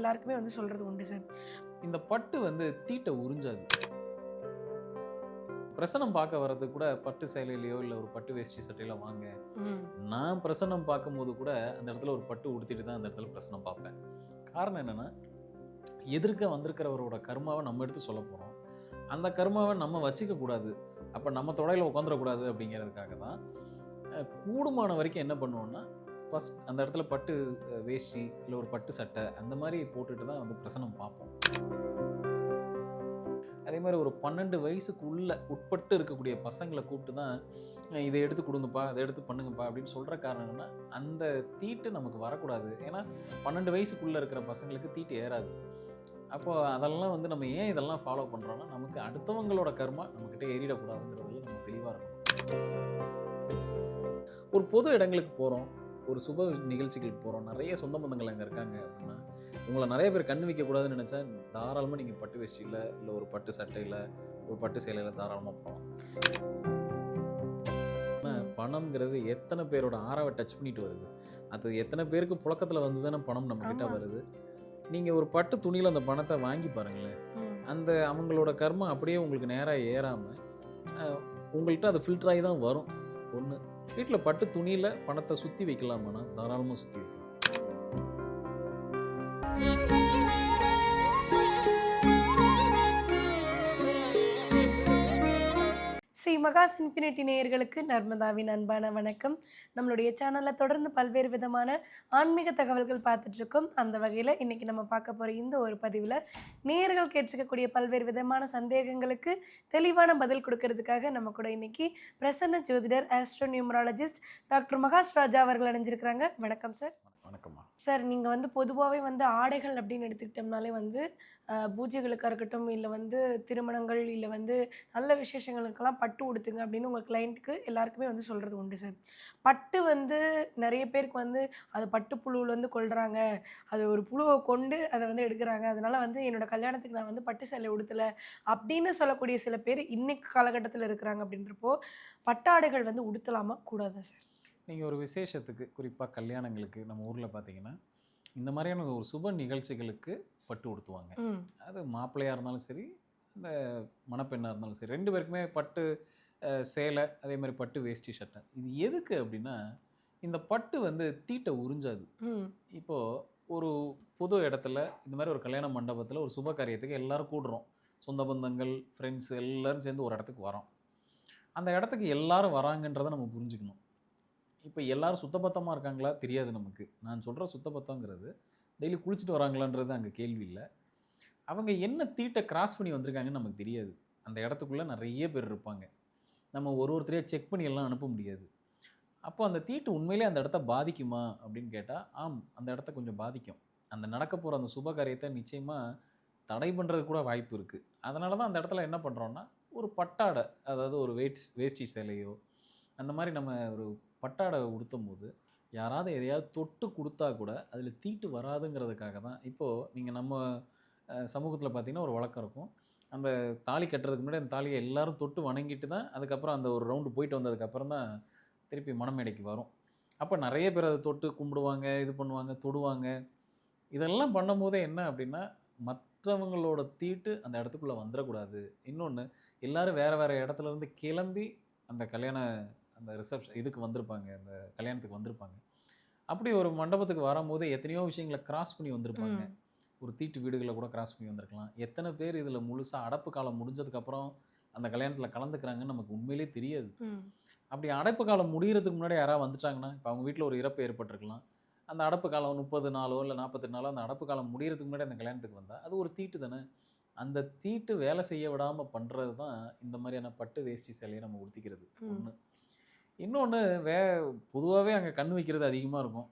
எல்லாருக்குமே வந்து சொல்றது உண்டு சார். இந்த பட்டு தீட்ட உறிஞ்சாது. பிரசனம் பார்க்க வர்றதுக்கு கூட பட்டு சேலையிலயோ இல்ல ஒரு பட்டு வேஷ்டி சட்டையில வாங்க. ம். நான் பிரசனம் பார்க்கும்போது கூட அந்த இடத்துல ஒரு பட்டு உடுத்திட்டு தான் அந்த இடத்துல பிரசனம் பார்ப்பேன். காரணம் என்னன்னா, எதிர்க்க வந்திருக்கிறவரோட கர்மாவை நம்ம எடுத்து சொல்லப் போறோம். அந்த கர்மாவை நம்ம வச்சுக்க கூடாது. அப்ப நம்ம தொடையில உட்காந்துடக்கூடாது அப்படிங்கிறதுக்காக தான் கூடுமான வரைக்கும் என்ன பண்ணுவோம்னா, ஃபர்ஸ்ட் அந்த இடத்துல பட்டு வேஷ்டி இல்ல ஒரு பட்டு சட்டை அந்த மாதிரி போட்டுட்டு தான் பிரசனம் பார்ப்போம். அதே மாதிரி ஒரு 12 வயசுக்குள்ள உட்பட்டு இருக்கக்கூடிய பசங்களை கூப்பிட்டு தான் இதை எடுத்து கொடுங்கப்பா, அதை எடுத்து பண்ணுங்கப்பா அப்படின்னு சொல்கிற காரணம் என்னன்னா, அந்த தீட்டு நமக்கு வரக்கூடாது. ஏன்னா 12 வயசுக்குள்ளே இருக்கிற பசங்களுக்கு தீட்டு ஏறாது. அப்போ அதெல்லாம் நம்ம ஏன் இதெல்லாம் ஃபாலோ பண்ணுறோன்னா, நமக்கு அடுத்தவங்களோட கர்மா நம்மக்கிட்ட ஏறிடக்கூடாதுங்கிறதுல நம்ம தெளிவாக இருக்கணும். ஒரு பொது இடங்களுக்கு போகிறோம், ஒரு சுப நிகழ்ச்சிகளுக்கு போகிறோம், நிறைய சொந்த பந்தங்கள் அங்கே இருக்காங்க அப்படின்னா, உங்களை நிறைய பேர் கண் வைக்கக்கூடாதுன்னு நினச்சா தாராளமாக நீங்கள் பட்டு வேஷ்டியில் இல்லை ஒரு பட்டு சட்டையில் ஒரு பட்டு சேலையில் தாராளமாக போகலாம். ஆனால் பணம்ங்கிறது எத்தனை பேரோட ஆறாவை டச் பண்ணிட்டு வருது, அது எத்தனை பேருக்கு புழக்கத்தில் வந்து தானே பணம் நம்மக்கிட்ட வருது. நீங்கள் ஒரு பட்டு துணியில் அந்த பணத்தை வாங்கி பாருங்களேன், அந்த அவங்களோட கர்மம் அப்படியே உங்களுக்கு நேராக ஏறாமல் உங்கள்கிட்ட அது ஃபில்டர் ஆகி தான் வரும். ஒன்று, வீட்டில் பட்டு துணியில் பணத்தை சுற்றி வைக்கலாமான்னா தாராளமாக சுற்றி வைக்கலாம். ஸ்ரீ மகாஸ் இன்ஃபினிட்டி நேயர்களுக்கு நர்மதாவின் அன்பான வணக்கம். நம்மளுடைய சேனலில் தொடர்ந்து பல்வேறு விதமான ஆன்மீக தகவல்கள் பார்த்துட்ருக்கோம். அந்த வகையில் இன்றைக்கி நம்ம பார்க்க போகிற இந்த ஒரு பதிவில் நேயர்கள் கேட்டிருக்கக்கூடிய பல்வேறு விதமான சந்தேகங்களுக்கு தெளிவான பதில் கொடுக்கறதுக்காக நம்ம கூட இன்றைக்கி பிரசன்ன ஜோதிடர் ஆஸ்ட்ரோ நியூமராலஜிஸ்ட் டாக்டர் மகாஸ் ராஜா அவர்கள் அணிஞ்சிருக்கிறாங்க. வணக்கம் சார். வணக்கம்மா சார், நீங்கள் பொதுவாகவே ஆடைகள் அப்படின்னு எடுத்துக்கிட்டோம்னாலே பூஜைகளுக்காக இருக்கட்டும், இல்லை திருமணங்கள், இல்லை நல்ல விசேஷங்களுக்கெல்லாம் பட்டு உடுத்துங்க அப்படின்னு உங்கள் கிளைண்ட்டுக்கு எல்லாருக்குமே சொல்கிறது உண்டு சார். பட்டு நிறைய பேருக்கு அது பட்டு புழுவில் கொள்கிறாங்க, அது ஒரு புழுவை கொண்டு அதை எடுக்கிறாங்க, அதனால் என்னோட கல்யாணத்துக்கு நான் பட்டு சேலை உடுத்தலை அப்படின்னு சொல்லக்கூடிய சில பேர் இன்னைக்கு காலகட்டத்தில் இருக்கிறாங்க. அப்படின்றப்போ பட்டாடைகள் உடுத்தலாமா கூடாதா சார்? நீங்கள் ஒரு விசேஷத்துக்கு, குறிப்பாக கல்யாணங்களுக்கு நம்ம ஊரில் பார்த்தீங்கன்னா இந்த மாதிரியான ஒரு சுப நிகழ்ச்சிகளுக்கு பட்டு உடுத்துவாங்க. அது மாப்பிள்ளையாக இருந்தாலும் சரி, இந்த மணப்பெண்ணாக இருந்தாலும் சரி, ரெண்டு பேருக்குமே பட்டு சேலை, அதே மாதிரி பட்டு வேஷ்டி சட்டை. இது எதுக்கு அப்படின்னா, இந்த பட்டு தீட்டை உறிஞ்சாது. இப்போது ஒரு பொது இடத்துல இந்த மாதிரி ஒரு கல்யாண மண்டபத்தில் ஒரு சுப காரியத்துக்கு எல்லோரும் கூடுறோம். சொந்த பந்தங்கள், ஃப்ரெண்ட்ஸ் எல்லோரும் சேர்ந்து ஒரு இடத்துக்கு வரோம். அந்த இடத்துக்கு எல்லோரும் வராங்கன்றதை நம்ம புரிஞ்சுக்கணும். இப்போ எல்லோரும் சுத்தபத்தமாக இருக்காங்களா தெரியாது நமக்கு. நான் சொல்கிற சுத்தபத்தங்கிறது டெய்லி குளிச்சுட்டு வராங்களான்றது அங்கே கேள்வி இல்லை. அவங்க என்ன தீட்டை கிராஸ் பண்ணி வந்திருக்காங்கன்னு நமக்கு தெரியாது. அந்த இடத்துக்குள்ளே நிறைய பேர் இருப்பாங்க. நம்ம ஒருத்தரையே செக் பண்ணி எல்லாம் அனுப்ப முடியாது. அப்போ அந்த தீட்டு உண்மையிலே அந்த இடத்த பாதிக்குமா அப்படின்னு கேட்டால், ஆம், அந்த இடத்த கொஞ்சம் பாதிக்கும். அந்த நடக்க போகிற அந்த சுப காரியத்தை நிச்சயமாக தடை பண்ணுறது கூட வாய்ப்பு இருக்குது. அதனால தான் அந்த இடத்துல என்ன பண்ணுறோன்னா, ஒரு பட்டாடை, அதாவது ஒரு வேஷ்டி சேலையோ அந்த மாதிரி நம்ம ஒரு பட்டாடை உடுத்தும் போது யாராவது எதையாவது தொட்டு கொடுத்தா கூட அதில் தீட்டு வராதுங்கிறதுக்காக தான். இப்போது நீங்கள் நம்ம சமூகத்தில் பார்த்திங்கன்னா ஒரு வழக்கம் இருக்கும். அந்த தாலி கட்டுறதுக்கு முன்னாடி அந்த தாலியை எல்லோரும் தொட்டு வணங்கிட்டு தான் அதுக்கப்புறம் அந்த ஒரு ரவுண்டு போயிட்டு வந்ததுக்கப்புறம் தான் திருப்பி மணமேடைக்கு வரும். அப்போ நிறைய பேர் அதை தொட்டு கும்பிடுவாங்க, இது பண்ணுவாங்க, தொடுவாங்க. இதெல்லாம் பண்ணும்போதே என்ன அப்படின்னா, மற்றவங்களோட தீட்டு அந்த இடத்துக்குள்ளே வந்துடக்கூடாது. இன்னொன்று, எல்லோரும் வேறு வேறு இடத்துலேருந்து கிளம்பி அந்த அந்த ரிசப்ஷன் இதுக்கு வந்திருப்பாங்க, அந்த கல்யாணத்துக்கு வந்திருப்பாங்க. அப்படி ஒரு மண்டபத்துக்கு வரும்போது எத்தனையோ விஷயங்களை கிராஸ் பண்ணி வந்திருப்பாங்க. ஒரு தீட்டு வீடுகளை கூட கிராஸ் பண்ணி வந்திருக்கலாம். எத்தனை பேர் இதில் முழுசாக அடைப்பு காலம் முடிஞ்சதுக்கப்புறம் அந்த கல்யாணத்தில் கலந்துக்கிறாங்கன்னு நமக்கு உண்மையிலே தெரியாது. அப்படி அடைப்பு காலம் முடிகிறதுக்கு முன்னாடி யாராவது வந்துட்டாங்கன்னா, இப்போ அவங்க வீட்டில் ஒரு இறப்பு ஏற்பட்டிருக்கலாம். அந்த அடைப்பு காலம் 30 நாளோ இல்லை 48 நாளோ அந்த அடைப்பு காலம் முடிகிறதுக்கு முன்னாடி அந்த கல்யாணத்துக்கு வந்தால் அது ஒரு தீட்டு தானே. அந்த தீட்டு வேலை செய்ய விடாமல் பண்ணுறது தான் இந்த மாதிரியான பட்டு வேஷ்டி சேலையை நம்ம உடுத்திக்கிறது ஒன்று. இன்னொன்று, பொதுவாகவே அங்கே கண் வைக்கிறது அதிகமாக இருக்கும்.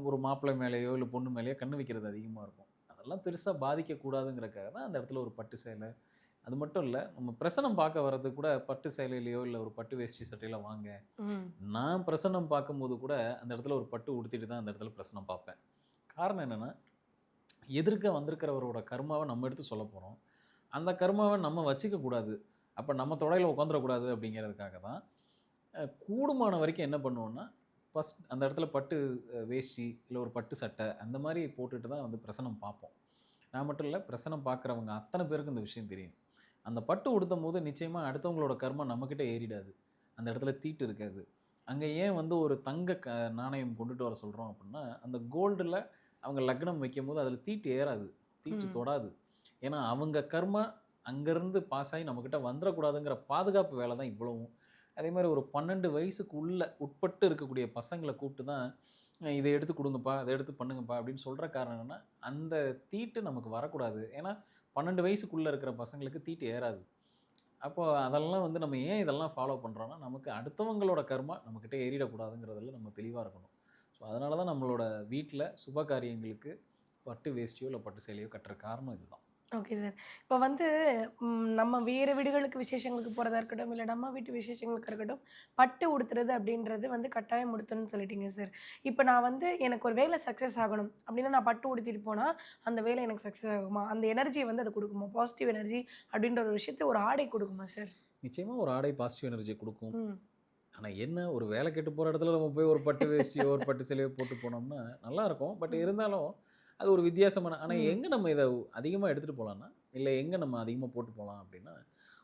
ஒரு மாப்பிள்ளை மேலேயோ இல்லை பொண்ணு மேலேயோ கண் வைக்கிறது அதிகமாக இருக்கும். அதெல்லாம் பெருசாக பாதிக்கக்கூடாதுங்கிறக்காக தான் அந்த இடத்துல ஒரு பட்டு சேலை. அது மட்டும் இல்லை, நம்ம பிரசனம் பார்க்க வர்றது கூட பட்டு சேலையிலையோ இல்லை ஒரு பட்டு வேஷ்டி சட்டையில் வாங்க. நான் பிரசனம் பார்க்கும்போது கூட அந்த இடத்துல ஒரு பட்டு உடுத்திட்டு தான் அந்த இடத்துல பிரசனம் பார்ப்பேன். காரணம் என்னென்னா, எதிர்க்க வந்திருக்கிறவரோட கர்மாவை நம்ம எடுத்து சொல்ல போகிறோம். அந்த கர்மாவை நம்ம வச்சுக்க கூடாது. அப்போ நம்ம தொடையில் உட்காந்துடக்கூடாது அப்படிங்கிறதுக்காக தான் கூடுமான வரைக்கும் என்ன பண்ணுவோன்னா, ஃபஸ்ட் அந்த இடத்துல பட்டு வேஷ்டி இல்லை ஒரு பட்டு சட்டை அந்த மாதிரி போட்டுட்டு தான் வந்து பிரசனம் பார்ப்போம். நான் மட்டும் இல்லை, பிரசனம் பார்க்குறவங்க அத்தனை பேருக்கும் இந்த விஷயம் தெரியும். அந்த பட்டு உடுத்தும் போது நிச்சயமாக அடுத்தவங்களோட கர்மம் நம்மக்கிட்ட ஏறிடாது. அந்த இடத்துல தீட்டு இருக்காது. அங்கே ஏன் வந்து ஒரு தங்க நாணயம் கொண்டுட்டு வர சொல்கிறோம் அப்படின்னா, அந்த கோல்டில் அவங்க லக்னம் வைக்கும்போது அதில் தீட்டு ஏறாது, தீட்டு தொடாது. ஏன்னா அவங்க கர்மா அங்கேருந்து பாஸ் ஆகி நம்மக்கிட்ட வந்துடக்கூடாதுங்கிற பாதுகாப்பு வேலை தான் இவ்வளவும். அதே மாதிரி ஒரு 12 வயசுக்கு உட்பட்டு இருக்கக்கூடிய பசங்களை கூப்பிட்டு தான் இதை எடுத்து கொடுங்கப்பா, அதை எடுத்து பண்ணுங்கப்பா அப்படின்னு சொல்கிற காரணம் என்னென்னா, அந்த தீட்டு நமக்கு வரக்கூடாது. ஏன்னா 12 வயசுக்குள்ளே இருக்கிற பசங்களுக்கு தீட்டு ஏறாது. அப்போது அதெல்லாம் வந்து நம்ம ஏன் இதெல்லாம் ஃபாலோ பண்ணுறோன்னா, நமக்கு அடுத்தவங்களோட கர்மா நம்மக்கிட்ட ஏறிடக்கூடாதுங்கிறதுல நம்ம தெளிவாக இருக்கணும். ஸோ அதனால தான் நம்மளோட வீட்டில் சுப காரியங்களுக்கு பட்டு வேஷ்டியோ இல்லை பட்டு சேலையோ கட்டுற காரணம் இதுதான். Okay sir. இப்போ வந்து நம்ம வேறு வீடுகளுக்கு விசேஷங்களுக்கு போகிறதா இருக்கட்டும், இல்லை நம்ம வீட்டு விசேஷங்களுக்கு இருக்கட்டும், பட்டு உடுத்துறது அப்படின்றது வந்து கட்டாயம் உடுத்தணும்னு சொல்லிட்டீங்க சார். இப்போ நான் வந்து எனக்கு ஒரு வேலை சக்ஸஸ் ஆகணும் அப்படின்னா, நான் பட்டு உடுத்திட்டு போனால் அந்த வேலை எனக்கு சக்ஸஸ் ஆகுமா? அந்த எனர்ஜியை வந்து அது கொடுக்குமா? பாசிட்டிவ் எனர்ஜி அப்படின்ற ஒரு விஷயத்த ஒரு ஆடை கொடுக்குமா சார்? நிச்சயமாக ஒரு ஆடை பாசிட்டிவ் எனர்ஜி கொடுக்கும். ம். ஆனால் என்ன, ஒரு வேலை கெட்டு போகிற இடத்துல நம்ம போய் ஒரு பட்டு வேஷ்டியோ ஒரு பட்டு சேலையோ போட்டு போனோம்னா நல்லாயிருக்கும். பட் இருந்தாலும் அது ஒரு வித்தியாசமான, ஆனால் எங்கே நம்ம இதை அதிகமாக எடுத்துகிட்டு போகலான்னா, இல்லை எங்கே நம்ம அதிகமாக போட்டு போகலாம் அப்படின்னா,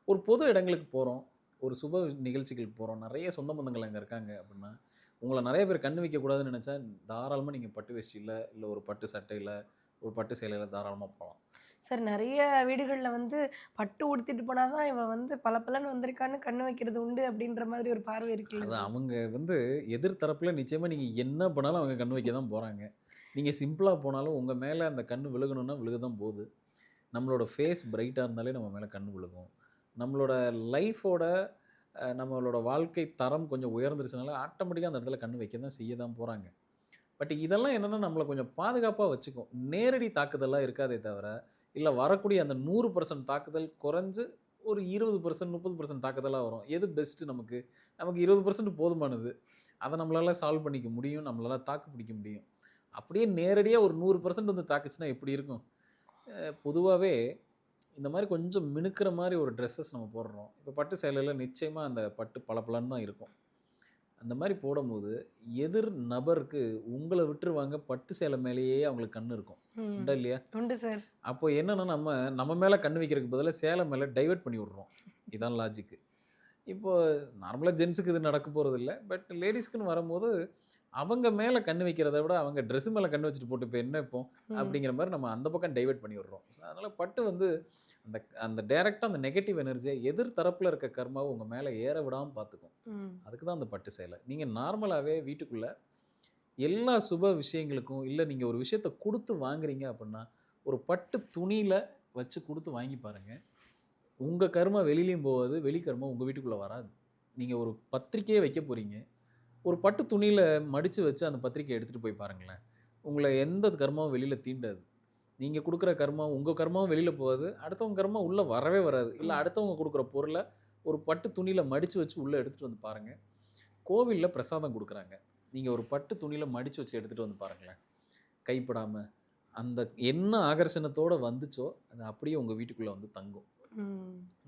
ஒரு பொது இடங்களுக்கு போகிறோம், ஒரு சுப நிகழ்ச்சிகளுக்கு போகிறோம், நிறைய சொந்த பந்தங்கள் அங்கே இருக்காங்க அப்படின்னா, உங்களை நிறைய பேர் கண்ணு வைக்கக்கூடாதுன்னு நினச்சா தாராளமாக நீங்கள் பட்டு வேஷ்டியில் இல்லை ஒரு பட்டு சட்டையில் ஒரு பட்டு சேலையில் தாராளமாக போகலாம். சார், நிறைய வீடுகளில் வந்து பட்டு உடுத்திட்டு போனால் தான் இவன் வந்து பளபளன்னு வந்திருக்கான்னு கண்ணு வைக்கிறது உண்டு அப்படின்ற மாதிரி ஒரு பார்வை இருக்குல்ல அது சார்? அவங்க வந்து எதிர்த்தரப்பில் நிச்சயமாக நீங்கள் என்ன பண்ணாலும் அவங்க கண்ணு வைக்க தான் போகிறாங்க. நீங்கள் சிம்பிளாக போனாலும் உங்கள் மேலே அந்த கண்ணு விழுகணுன்னா விழுக தான் போகுது. நம்மளோட ஃபேஸ் பிரைட்டாக இருந்தாலே நம்ம மேலே கண்ணு விழுகும். நம்மளோட லைஃபோட நம்மளோட வாழ்க்கை தரம் கொஞ்சம் உயர்ந்துருச்சுனால ஆட்டோமேட்டிக்காக அந்த இடத்துல கண்ணு வைக்க தான் செய்ய தான் போகிறாங்க. பட் இதெல்லாம் என்னென்னா நம்மளை கொஞ்சம் பாதுகாப்பாக வச்சுக்கும். நேரடி தாக்குதலாக இருக்காதே தவிர, இல்லை வரக்கூடிய அந்த 100% தாக்குதல் குறைஞ்சு ஒரு 20% 30% தாக்குதலாக வரும். எது பெஸ்ட்டு நமக்கு? நமக்கு 20% போதுமானது. அதை நம்மளால் சால்வ் பண்ணிக்க முடியும், நம்மளால் தாக்கு பிடிக்க முடியும். அப்படியே நேரடியாக ஒரு 100% வந்து தாக்குச்சுன்னா எப்படி இருக்கும்? பொதுவாகவே இந்த மாதிரி கொஞ்சம் மினுக்கிற மாதிரி ஒரு ட்ரெஸ்ஸஸ் நம்ம போடுறோம். இப்போ பட்டு சேலையில் நிச்சயமாக அந்த பட்டு பளபளன்னு தான் இருக்கும். அந்த மாதிரி போடும்போது எதிர் நபருக்கு உங்களை விட்டுருவாங்க, பட்டு சேலை மேலேயே அவங்களுக்கு கண்ணு இருக்கும். உண்டா இல்லையா? உண்டு சார். அப்போ என்னென்னா நம்ம மேலே கண்ணு வைக்கிறதுக்கு பதிலாக சேலை மேலே டைவெர்ட் பண்ணி விட்றோம். இதான் லாஜிக்கு. இப்போது நார்மலாக ஜென்ஸுக்கு இது நடக்க போகிறது இல்லை. பட் லேடிஸ்க்குன்னு வரும்போது அவங்க மேலே கண்ணு வைக்கிறத விட அவங்க ட்ரெஸ்ஸு மேலே கண்ணு வச்சுட்டு போட்டு இப்போ என்ன இப்போ அப்படிங்கிற மாதிரி நம்ம அந்த பக்கம் டைவெர்ட் பண்ணி விட்றோம். அதனால் பட்டு வந்து அந்த அந்த டைரெக்டாக அந்த நெகட்டிவ் எனர்ஜியை எதிர் தரப்பில் இருக்க கர்மாவை உங்கள் மேலே ஏற விடாமல் பார்த்துக்கும். அதுக்கு தான் அந்த பட்டு சேலை. நீங்கள் நார்மலாகவே வீட்டுக்குள்ளே எல்லா சுப விஷயங்களுக்கும், இல்லை நீங்கள் ஒரு விஷயத்தை கொடுத்து வாங்குறீங்க அப்படின்னா, ஒரு பட்டு துணியில் வச்சு கொடுத்து வாங்கி பாருங்கள். உங்கள் கர்மா வெளியிலையும் போகாது, வெளி கர்மா உங்கள் வீட்டுக்குள்ளே வராது. நீங்கள் ஒரு பத்திரிக்கையே வைக்க போகிறீங்க, ஒரு பட்டு துணியில் மடித்து வச்சு அந்த பத்திரிக்கையை எடுத்துகிட்டு போய் பாருங்களேன். உங்களை எந்த கர்மாவும் வெளியில் தீண்டாது. நீங்கள் கொடுக்குற கர்மா உங்கள் கர்மாவும் வெளியில் போகாது, அடுத்தவங்க கர்மா உள்ளே வரவே வராது. இல்லை அடுத்தவங்க கொடுக்குற பொருளை ஒரு பட்டு துணியில் மடித்து வச்சு உள்ளே எடுத்துகிட்டு வந்து பாருங்கள். கோவிலில் பிரசாதம் கொடுக்குறாங்க, நீங்கள் ஒரு பட்டு துணியில் மடித்து வச்சு எடுத்துகிட்டு வந்து பாருங்களேன். கைப்படாமல் அந்த என்ன ஆகர்ஷணத்தோடு வந்துச்சோ அது அப்படியே உங்கள் வீட்டுக்குள்ளே வந்து தங்கும்.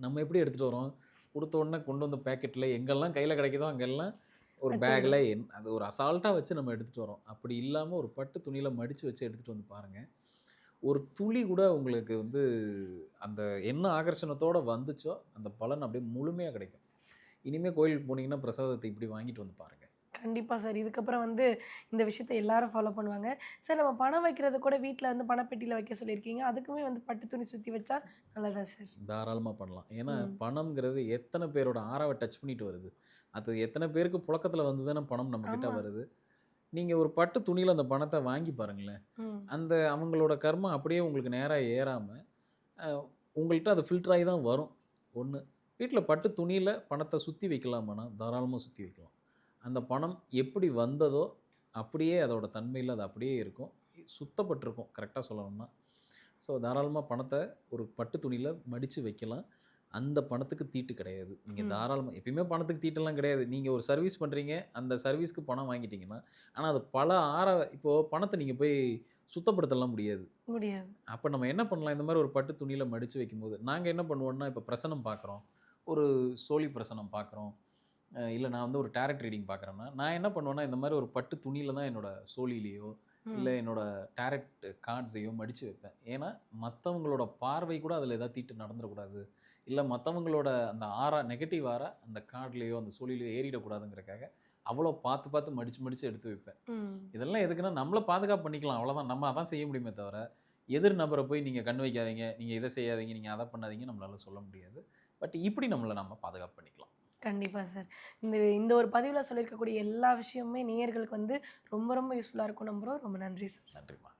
நம்ம எப்படி எடுத்துகிட்டு வரோம்? கொடுத்த உடனே கொண்டு வந்து பேக்கெட்டில் எங்கெல்லாம் கையில் கிடைக்குதோ அங்கெல்லாம் ஒரு பேக்கில் அது ஒரு அசால்ட்டாக வச்சு நம்ம எடுத்துகிட்டு வரோம். அப்படி இல்லாமல் ஒரு பட்டு துணியில் மடித்து வச்சு எடுத்துகிட்டு வந்து பாருங்கள். ஒரு துளி கூட உங்களுக்கு வந்து அந்த என்ன ஆகர்ஷணத்தோடு வந்துச்சோ அந்த பலன் அப்படியே முழுமையாக கிடைக்கும். இனிமேல் கோயிலுக்கு போனீங்கன்னா பிரசாதத்தை இப்படி வாங்கிட்டு வந்து பாருங்கள். கண்டிப்பாக சார். இதுக்கப்புறம் வந்து இந்த விஷயத்த எல்லாரும் ஃபாலோ பண்ணுவாங்க. சார், நம்ம பணம் வைக்கிறது கூட வீட்டில் வந்து பணப்பெட்டியில் வைக்க சொல்லியிருக்கீங்க. அதுக்குமே வந்து பட்டு துணி சுற்றி வச்சா நல்லதா சார்? தாராளமாக பண்ணலாம். ஏன்னா பணம்ங்கிறது எத்தனை பேரோட ஆறாவை டச் பண்ணிட்டு வருது. அது எத்தனை பேருக்கு புழக்கத்தில் வந்து தானே பணம் நம்மக்கிட்ட வருது. நீங்கள் ஒரு பட்டு துணியில் அந்த பணத்தை வாங்கி பாருங்களேன். அந்த அவங்களோட கர்மா அப்படியே உங்களுக்கு நேராக ஏறாமல் உங்கள்கிட்ட அது ஃபில்டர் ஆகி தான் வரும். ஒன்று, வீட்டில் பட்டு துணியில் பணத்தை சுற்றி வைக்கலாமான்னா தாராளமாக சுற்றி வைக்கலாம். அந்த பணம் எப்படி வந்ததோ அப்படியே அதோட தன்மையில் அது அப்படியே இருக்கும், சுத்தப்பட்டிருக்கும் கரெக்டாக சொல்லணும்னா. ஸோ தாராளமாக பணத்தை ஒரு பட்டு துணியில் மடித்து வைக்கலாம். அந்த பணத்துக்கு தீட்டு கிடையாது. நீங்கள் தாராளமாக எப்பயுமே பணத்துக்கு தீட்டெல்லாம் கிடையாது. நீங்கள் ஒரு சர்வீஸ் பண்ணுறீங்க, அந்த சர்வீஸ்க்கு பணம் வாங்கிட்டீங்கன்னா, ஆனால் அது பல இப்போது பணத்தை நீங்கள் போய் சுத்தப்படுத்தலாம் முடியாது. அப்போ நம்ம என்ன பண்ணலாம்? இந்த மாதிரி ஒரு பட்டு துணியில் மடித்து வைக்கும்போது நாங்கள் என்ன பண்ணுவோம்னா, இப்போ பிரசனம் பார்க்குறோம், ஒரு சோழி பிரசனம் பார்க்குறோம், இல்லை நான் வந்து ஒரு டேரட் ரீடிங் பார்க்குறேன்னா நான் என்ன பண்ணுவேன்னா இந்த மாதிரி ஒரு பட்டு துணியில் தான் என்னோட சோழிலையோ இல்லை என்னோட டேரட் கார்ட்ஸையோ மடித்து வைப்பேன். ஏன்னா மற்றவங்களோட பார்வை கூட அதில் ஏதாவது தீட்டு நடந்துடக்கூடாது, இல்லை மற்றவங்களோட அந்த நெகட்டிவ் அந்த கார்ட்லேயோ அந்த சோழிலையோ ஏறிடக்கூடாதுங்கிறக்காக அவ்வளோ பார்த்து பார்த்து மடித்து எடுத்து வைப்பேன். இதெல்லாம் எதுக்குன்னா நம்மளை பாதுகாப்பு பண்ணிக்கலாம், அவ்வளோதான். நம்ம அதான் செய்ய முடியுமே தவிர எதிர் நபரை போய் நீங்கள் கண் வைக்காதீங்க, நீங்கள் இதை செய்யாதீங்க, நீங்கள் அதை பண்ணாதீங்க நம்மளால சொல்ல முடியாது. பட் இப்படி நம்மளை நம்ம பாதுகாப்பு பண்ணிக்கலாம். கண்டிப்பா சார். இந்த இந்த ஒரு பதிவுல சொல்லியிருக்கக்கூடிய எல்லா விஷயமுமே நேயர்களுக்கு வந்து ரொம்ப ரொம்ப யூஸ்ஃபுல்லா இருக்கும் நம்புறோம். ரொம்ப நன்றி சார். நன்றிம்மா.